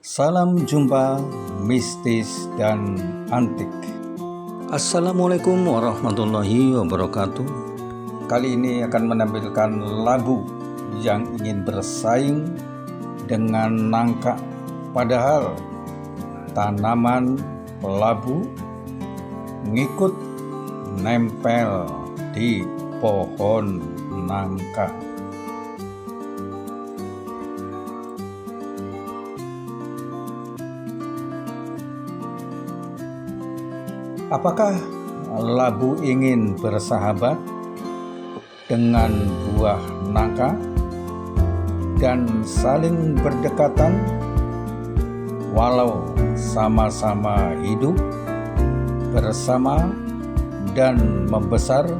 Salam jumpa mistis dan antik. Assalamualaikum warahmatullahi wabarakatuh. Kali ini akan menampilkan labu yang ingin bersaing dengan nangka. Padahal tanaman labu ngikut nempel di pohon nangka. Apakah labu ingin bersahabat dengan buah nangka dan saling berdekatan walau sama-sama hidup bersama dan membesar,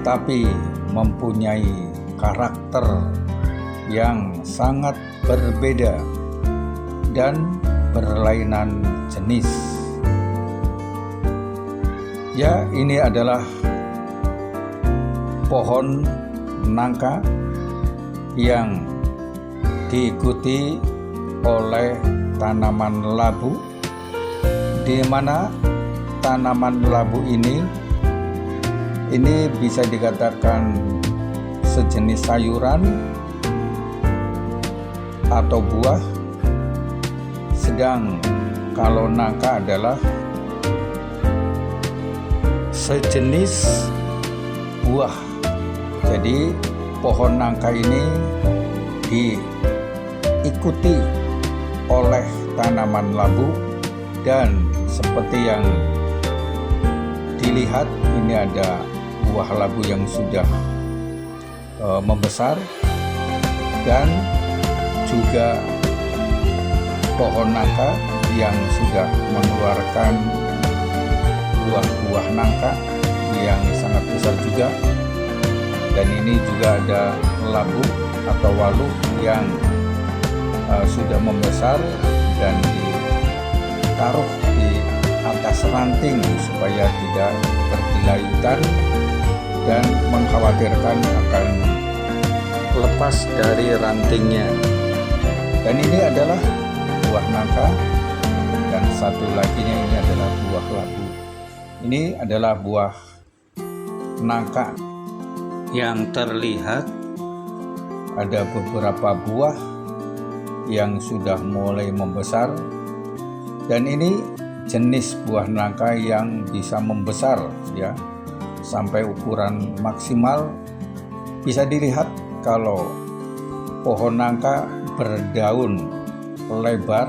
tapi mempunyai karakter yang sangat berbeda dan berlainan jenis? Ya, ini adalah pohon nangka yang diikuti oleh tanaman labu, di mana tanaman labu ini bisa dikatakan sejenis sayuran atau buah, sedang kalau nangka adalah sejenis buah. Jadi pohon nangka ini diikuti oleh tanaman labu, dan seperti yang dilihat ini ada buah labu yang sudah membesar, dan juga pohon nangka yang sudah mengeluarkan buah-buah nangka yang sangat besar juga. Dan ini juga ada labu atau walu yang sudah membesar dan ditaruh di atas ranting supaya tidak bergelayutan dan mengkhawatirkan akan lepas dari rantingnya. Dan ini adalah buah nangka, dan satu laginya ini adalah buah labu. Ini adalah buah nangka yang terlihat ada beberapa buah yang sudah mulai membesar, dan ini jenis buah nangka yang bisa membesar ya sampai ukuran maksimal. Bisa dilihat kalau pohon nangka berdaun lebar,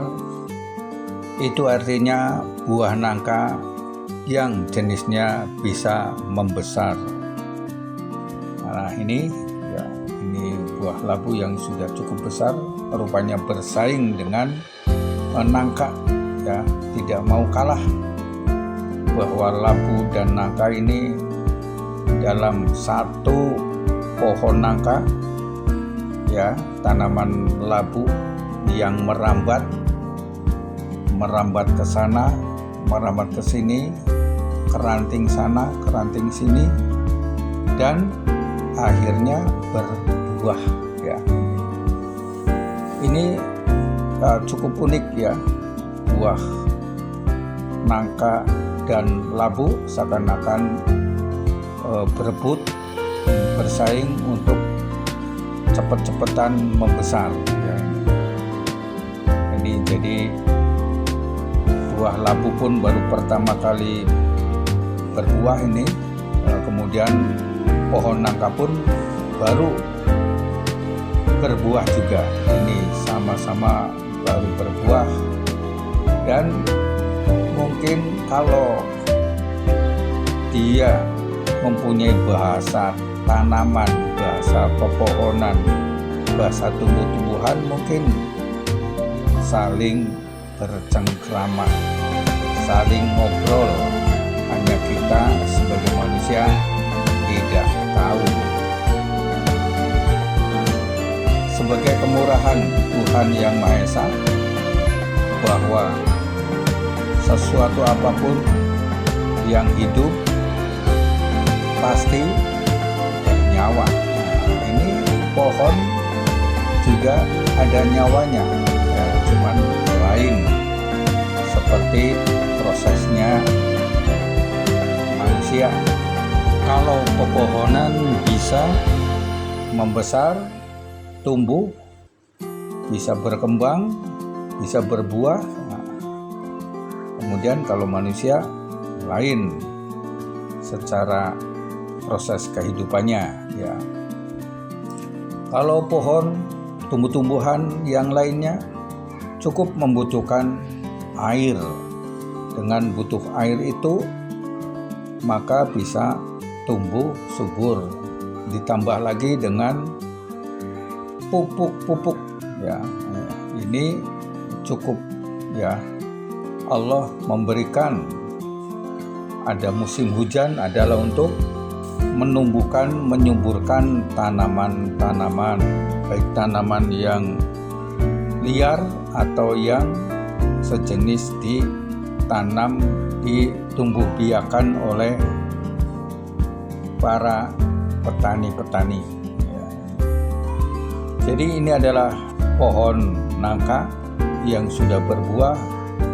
itu artinya buah nangka yang jenisnya bisa membesar. Nah, ini buah labu yang sudah cukup besar, rupanya bersaing dengan nangka ya, tidak mau kalah, bahwa labu dan nangka ini dalam satu pohon nangka ya, tanaman labu yang merambat ke sana, merambat ke sini, keranting sana, keranting sini, dan akhirnya berbuah ya. Ini cukup unik ya, buah nangka dan labu seakan-akan berebut bersaing untuk cepet-cepetan membesar ya. Ini jadi buah labu pun baru pertama kali berbuah ini, kemudian pohon nangka pun baru berbuah juga. Ini sama-sama baru berbuah, dan mungkin kalau dia mempunyai bahasa tanaman, bahasa pepohonan, bahasa tumbuh-tumbuhan, mungkin saling bercengkrama, saling ngobrol. Hanya kita sebagai manusia tidak tahu. Sebagai kemurahan Tuhan Yang Maha Esa, bahwa sesuatu apapun yang hidup pasti bernyawa. Nah, ini pohon juga ada nyawanya ya, cuman manusia. Kalau pepohonan bisa membesar, tumbuh, bisa berkembang, bisa berbuah. Nah, kemudian kalau manusia lain secara proses kehidupannya, ya. Kalau pohon, tumbuh-tumbuhan yang lainnya cukup membutuhkan air. Dengan butuh air itu maka bisa tumbuh subur. Ditambah lagi dengan pupuk-pupuk, ya. Ini cukup, ya. Allah memberikan, ada musim hujan adalah untuk menumbuhkan, menyuburkan tanaman-tanaman, baik tanaman yang liar atau yang sejenis ditanam, ditumbuh biakan oleh para petani-petani. Jadi ini adalah pohon nangka yang sudah berbuah,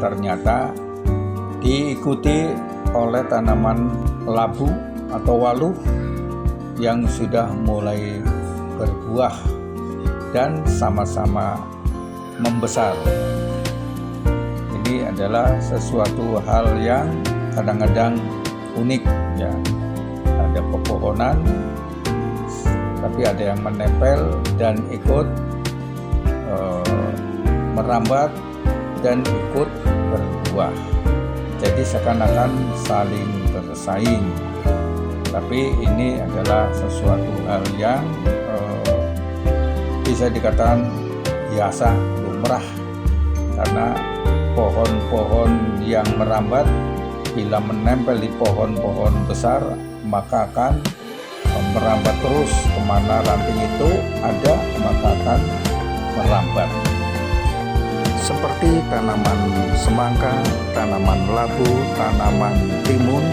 ternyata diikuti oleh tanaman labu atau waluh yang sudah mulai berbuah dan sama-sama membesar. Ini adalah sesuatu hal yang kadang-kadang unik, ya. Ada pepohonan, tapi ada yang menempel dan ikut merambat dan ikut berbuah. Jadi seakan-akan saling bersaing. Tapi ini adalah sesuatu hal yang bisa dikatakan biasa, lumrah, karena pohon-pohon yang merambat bila menempel di pohon-pohon besar maka akan merambat terus kemana ranting itu ada, maka akan merambat. Seperti tanaman semangka, tanaman labu, tanaman timun,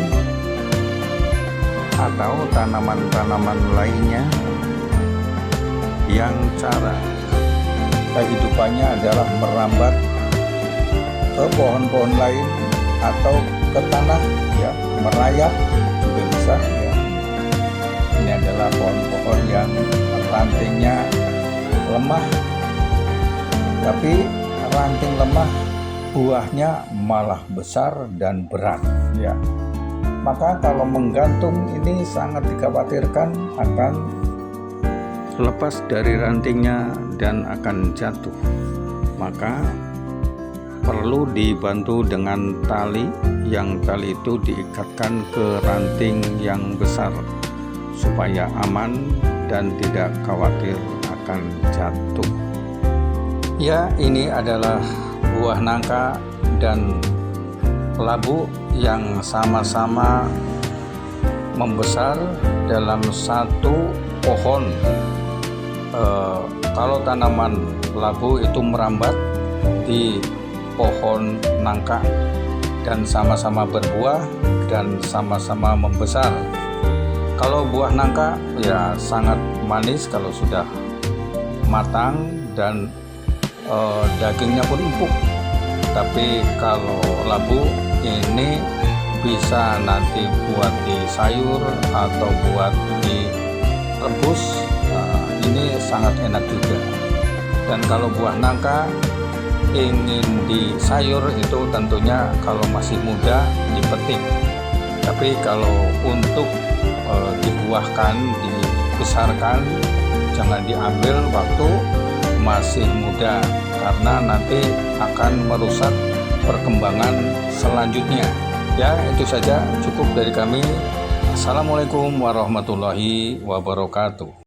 atau tanaman-tanaman lainnya yang cara kehidupannya adalah merambat ke pohon-pohon lain atau ke tanah, ya, merayap juga bisa, ya. Ini adalah pohon-pohon yang rantingnya lemah, tapi ranting lemah buahnya malah besar dan berat, ya. Maka kalau menggantung ini sangat dikhawatirkan akan lepas dari rantingnya dan akan jatuh. Maka perlu dibantu dengan tali, yang tali itu diikatkan ke ranting yang besar supaya aman dan tidak khawatir akan jatuh. Ya, ini adalah buah nangka dan labu yang sama-sama membesar dalam satu pohon. Kalau tanaman labu itu merambat di pohon nangka dan sama-sama berbuah dan sama-sama membesar. Kalau buah nangka ya sangat manis kalau sudah matang dan dagingnya pun empuk. Tapi kalau labu ini bisa nanti buat di sayur atau buat direbus, ini sangat enak juga. Dan kalau buah nangka ingin di sayur itu tentunya kalau masih muda dipetik. Tapi kalau untuk dibuahkan, dibesarkan, jangan diambil waktu masih muda, karena nanti akan merusak perkembangan selanjutnya. Ya, itu saja, cukup dari kami. Assalamualaikum warahmatullahi wabarakatuh.